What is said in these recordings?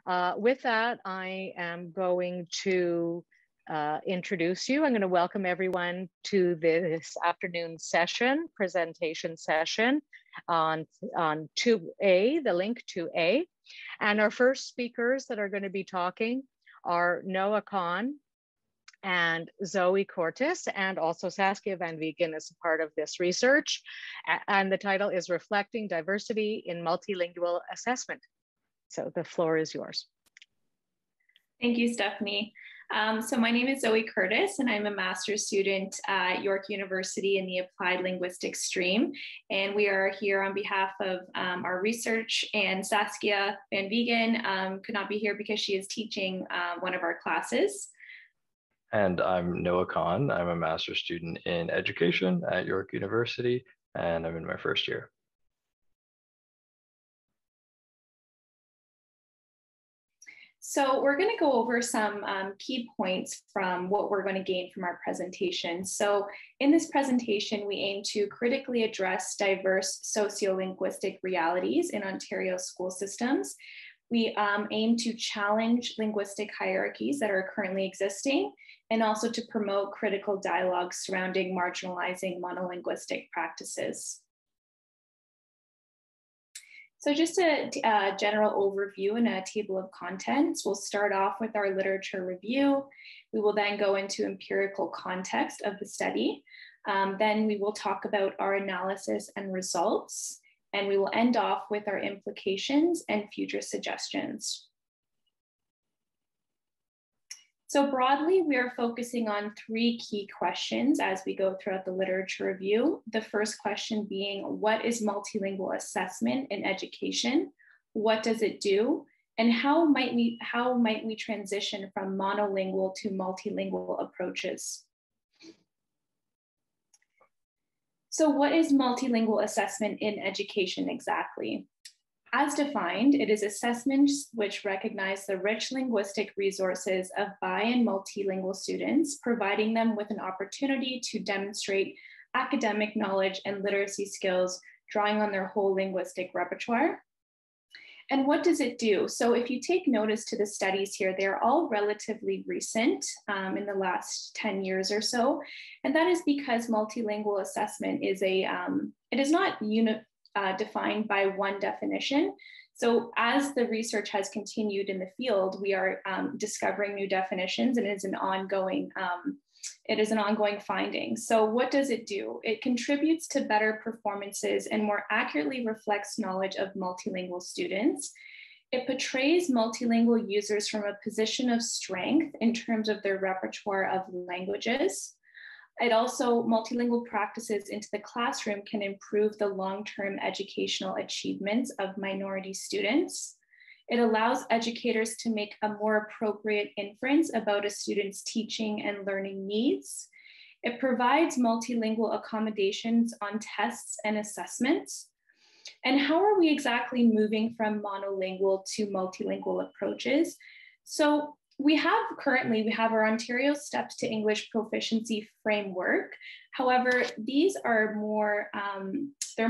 With that, I am going to introduce you. I'm going to welcome everyone to this afternoon presentation session on 2A, the link 2A. And our first speakers that are going to be talking are Noah Kahn and Zoe Kourtis, and also Saskia van Viegen is a part of this research. And the title is Reflecting Diversity in Multilingual Assessment. So the floor is yours. Thank you, Stephanie. So my name is Zoe Kourtis, and I'm a master's student at York University in the Applied Linguistics stream. And we are here on behalf of our research, and Saskia van Viegen could not be here because she is teaching one of our classes. And I'm Noah Kahn. I'm a master's student in education at York University, and I'm in my first year. So we're going to go over some key points from what we're going to gain from our presentation. So in this presentation, we aim to critically address diverse sociolinguistic realities in Ontario school systems. We aim to challenge linguistic hierarchies that are currently existing, and also to promote critical dialogue surrounding marginalizing monolinguistic practices. So just a general overview and a table of contents. We'll start off with our literature review. We will then go into empirical context of the study. Then we will talk about our analysis and results, and we will end off with our implications and future suggestions. So broadly, we are focusing on three key questions as we go throughout the literature review. The first question being, what is multilingual assessment in education? What does it do? And how might we transition from monolingual to multilingual approaches? So what is multilingual assessment in education exactly? As defined, it is assessments which recognize the rich linguistic resources of bi- and multilingual students, providing them with an opportunity to demonstrate academic knowledge and literacy skills, drawing on their whole linguistic repertoire. And what does it do? So if you take notice to the studies here, they're all relatively recent in the last 10 years or so. And that is because multilingual assessment is it is not defined by one definition. So as the research has continued in the field, we are discovering new definitions, and it is an ongoing finding. So what does it do? It contributes to better performances and more accurately reflects knowledge of multilingual students. It portrays multilingual users from a position of strength in terms of their repertoire of languages. It also, multilingual practices into the classroom can improve the long-term educational achievements of minority students. It allows educators to make a more appropriate inference about a student's teaching and learning needs. It provides multilingual accommodations on tests and assessments. And how are we exactly moving from monolingual to multilingual approaches? So we have our Ontario Steps to English Proficiency Framework. However, these are more, they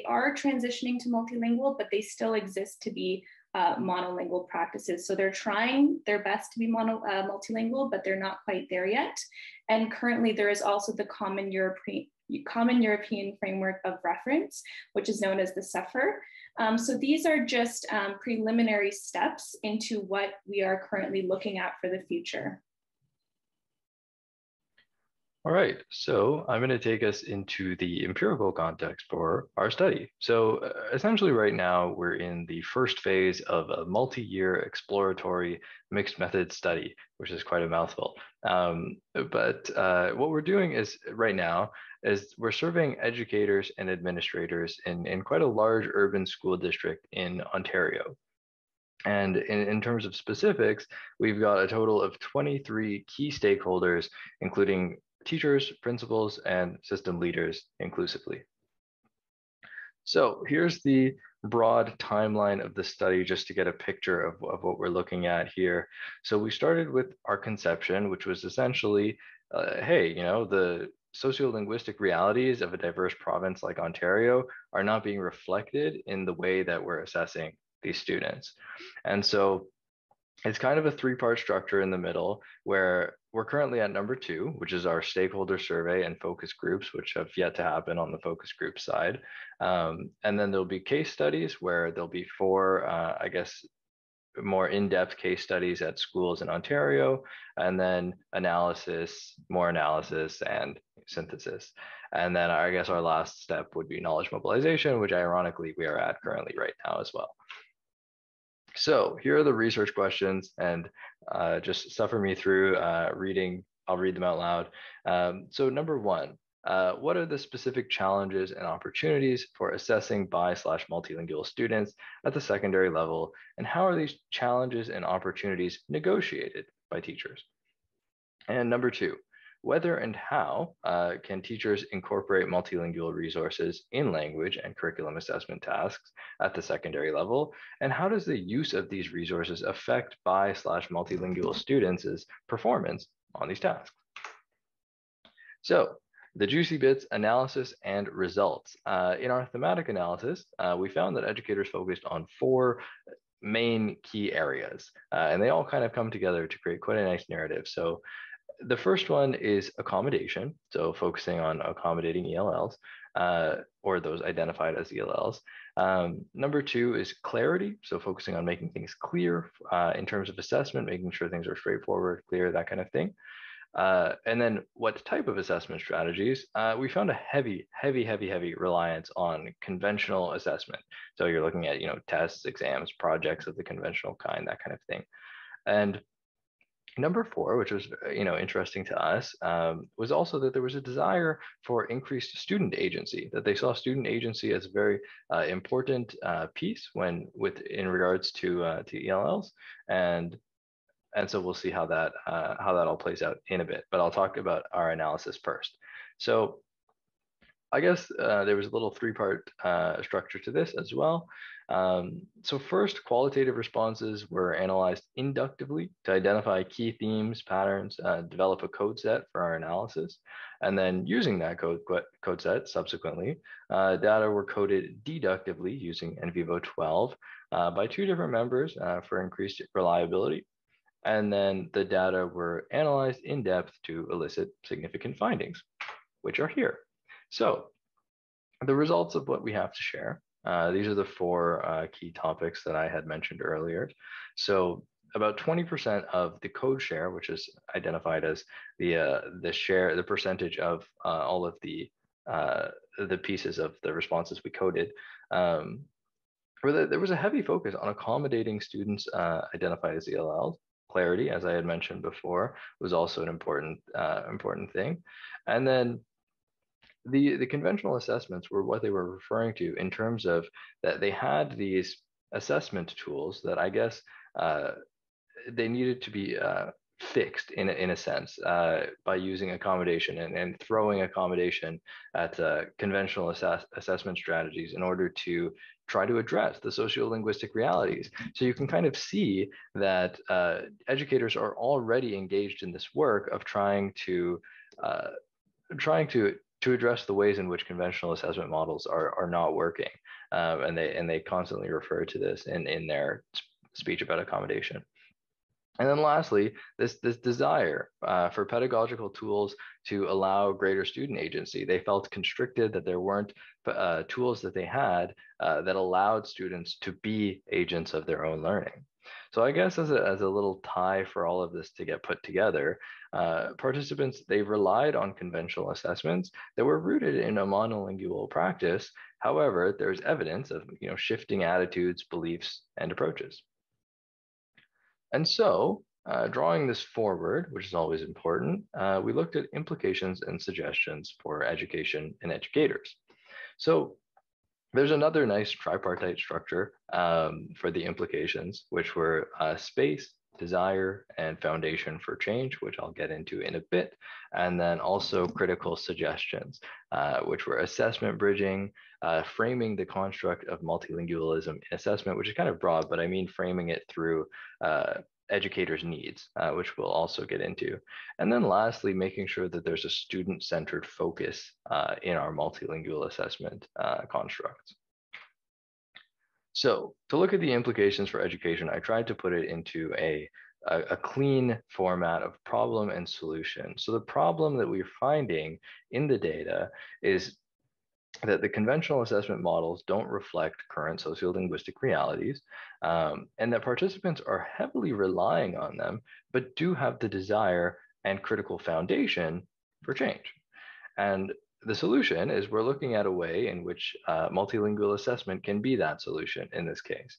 are transitioning to multilingual, but they still exist to be monolingual practices. So they're trying their best to be multilingual, but they're not quite there yet. And currently there is also the Common European Framework of Reference, which is known as the CEFR. So these are just preliminary steps into what we are currently looking at for the future. All right, so I'm going to take us into the empirical context for our study. So essentially right now, we're in the first phase of a multi-year exploratory mixed method study, which is quite a mouthful. But what we're doing is right now is we're surveying educators and administrators in quite a large urban school district in Ontario. And in terms of specifics, we've got a total of 23 key stakeholders, including teachers, principals, and system leaders inclusively. So here's the broad timeline of the study just to get a picture of what we're looking at here. So we started with our conception, which was essentially, hey, the sociolinguistic realities of a diverse province like Ontario are not being reflected in the way that we're assessing these students. And so it's kind of a three-part structure in the middle where we're currently at number 2, which is our stakeholder survey and focus groups, which have yet to happen on the focus group side. And then there'll be case studies where there'll be 4, I guess, more in-depth case studies at schools in Ontario, and then analysis, more analysis, and synthesis. And then I guess our last step would be knowledge mobilization, which ironically we are at currently right now as well. So here are the research questions, and just suffer me through reading. I'll read them out loud. So number 1, what are the specific challenges and opportunities for assessing bi/multilingual students at the secondary level, and how are these challenges and opportunities negotiated by teachers? And number 2, whether and how can teachers incorporate multilingual resources in language and curriculum assessment tasks at the secondary level, and how does the use of these resources affect bi/multilingual students' performance on these tasks? So the juicy bits, analysis and results. In our thematic analysis, we found that educators focused on 4 main key areas, and they all kind of come together to create quite a nice narrative. So the first one is accommodation, so focusing on accommodating ELLs, or those identified as ELLs. Number 2 is clarity, so focusing on making things clear in terms of assessment, making sure things are straightforward, clear, that kind of thing. And then what type of assessment strategies? We found a heavy reliance on conventional assessment. So you're looking at, tests, exams, projects of the conventional kind, that kind of thing. And number 4, which was interesting to us, was also that there was a desire for increased student agency. That they saw student agency as a very important piece in regards to ELLs, and so we'll see how that all plays out in a bit. But I'll talk about our analysis first. So I guess there was a little 3-part structure to this as well. So first, qualitative responses were analyzed inductively to identify key themes, patterns, develop a code set for our analysis. And then using that code set subsequently, data were coded deductively using NVivo 12 by 2 different members for increased reliability. And then the data were analyzed in depth to elicit significant findings, which are here. So the results of what we have to share, these are the 4 key topics that I had mentioned earlier. So about 20% of the code share, which is identified as the percentage of all of the pieces of the responses we coded, there was a heavy focus on accommodating students identified as ELLs. Clarity, as I had mentioned before, was also an important thing. And then the conventional assessments were what they were referring to in terms of that they had these assessment tools that I guess they needed to be fixed in a sense by using accommodation and throwing accommodation at conventional assessment strategies in order to try to address the sociolinguistic realities. So you can kind of see that educators are already engaged in this work of trying to address the ways in which conventional assessment models are not working, and they constantly refer to this in their speech about accommodation. And then lastly, this desire for pedagogical tools to allow greater student agency. They felt constricted, that there weren't tools that they had that allowed students to be agents of their own learning. So I guess as a little tie for all of this to get put together, participants, they relied on conventional assessments that were rooted in a monolingual practice. However, there's evidence of shifting attitudes, beliefs, and approaches. And so, drawing this forward, which is always important, we looked at implications and suggestions for education and educators. So there's another nice tripartite structure for the implications, which were space, desire, and foundation for change, which I'll get into in a bit, and then also critical suggestions, which were assessment bridging, framing the construct of multilingualism in assessment, which is kind of broad, but I mean framing it through educators' needs, which we'll also get into. And then lastly, making sure that there's a student-centered focus in our multilingual assessment constructs. So to look at the implications for education, I tried to put it into a clean format of problem and solution. So the problem that we're finding in the data is that the conventional assessment models don't reflect current sociolinguistic realities, and that participants are heavily relying on them, but do have the desire and critical foundation for change. And the solution is we're looking at a way in which multilingual assessment can be that solution in this case,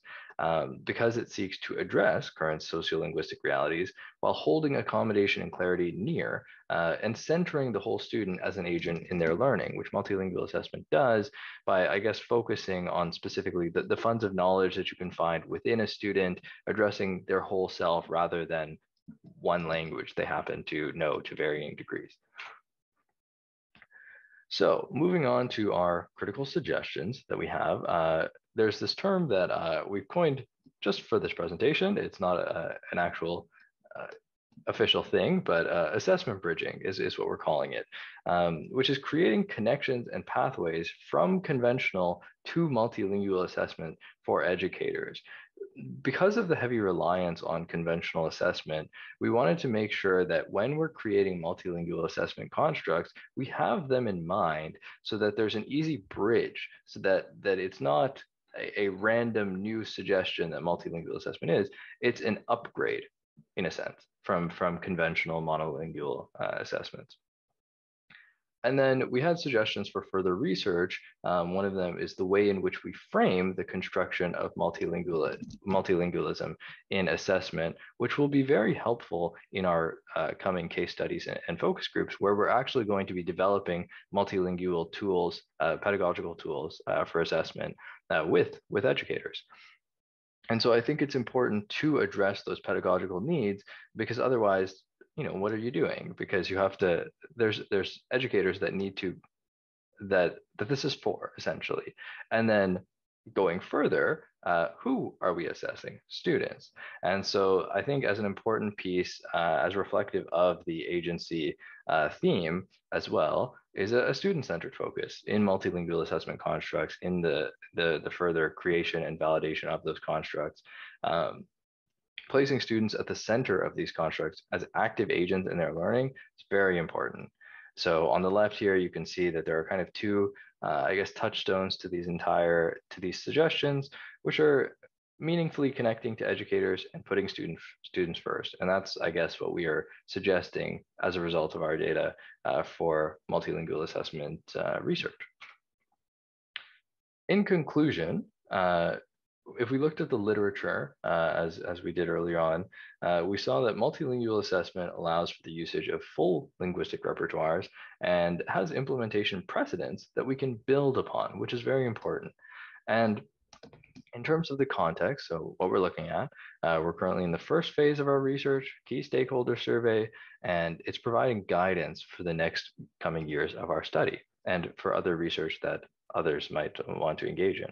because it seeks to address current sociolinguistic realities while holding accommodation and clarity near and centering the whole student as an agent in their learning, which multilingual assessment does by, I guess, focusing on specifically the funds of knowledge that you can find within a student, addressing their whole self rather than one language they happen to know to varying degrees. So moving on to our critical suggestions that we have, there's this term that we've coined just for this presentation. It's not an actual official thing, but assessment bridging is what we're calling it, which is creating connections and pathways from conventional to multilingual assessment for educators. Because of the heavy reliance on conventional assessment, we wanted to make sure that when we're creating multilingual assessment constructs, we have them in mind so that there's an easy bridge, so that it's not a random new suggestion that multilingual assessment is, it's an upgrade in a sense from conventional monolingual assessments. And then we had suggestions for further research. One of them is the way in which we frame the construction of multilingualism in assessment, which will be very helpful in our coming case studies and focus groups, where we're actually going to be developing multilingual tools, pedagogical tools for assessment with educators. And so I think it's important to address those pedagogical needs, because otherwise, what are you doing? Because you have to, there's educators that need to, that this is for, essentially. And then going further, who are we assessing? Students. And so I think as an important piece, as reflective of the agency theme as well, is a student-centered focus in multilingual assessment constructs, in the further creation and validation of those constructs. Placing students at the center of these constructs as active agents in their learning is very important. So on the left here, you can see that there are kind of two, I guess, touchstones to these suggestions, which are meaningfully connecting to educators and putting students first. And that's, I guess, what we are suggesting as a result of our data for multilingual assessment research. In conclusion, if we looked at the literature, as we did earlier on, we saw that multilingual assessment allows for the usage of full linguistic repertoires and has implementation precedents that we can build upon, which is very important. And in terms of the context, so what we're looking at, we're currently in the first phase of our research, key stakeholder survey, and it's providing guidance for the next coming years of our study and for other research that others might want to engage in.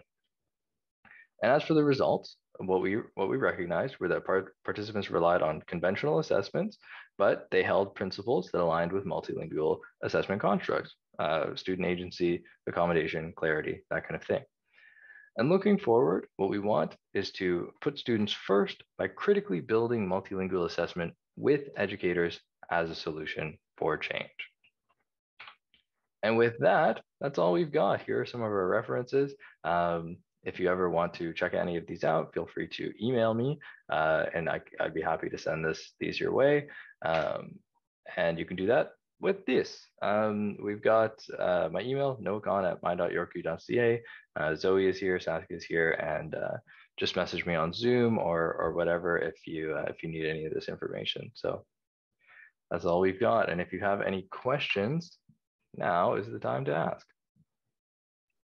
And as for the results, what we recognized were that participants relied on conventional assessments, but they held principles that aligned with multilingual assessment constructs, student agency, accommodation, clarity, that kind of thing. And looking forward, what we want is to put students first by critically building multilingual assessment with educators as a solution for change. And with that, that's all we've got. Here are some of our references. If you ever want to check any of these out, feel free to email me, and I'd be happy to send these your way. And you can do that with this. We've got my email, noakon@my.yorku.ca. Zoe is here, Saskia is here, and just message me on Zoom or whatever if you need any of this information. So that's all we've got. And if you have any questions, now is the time to ask.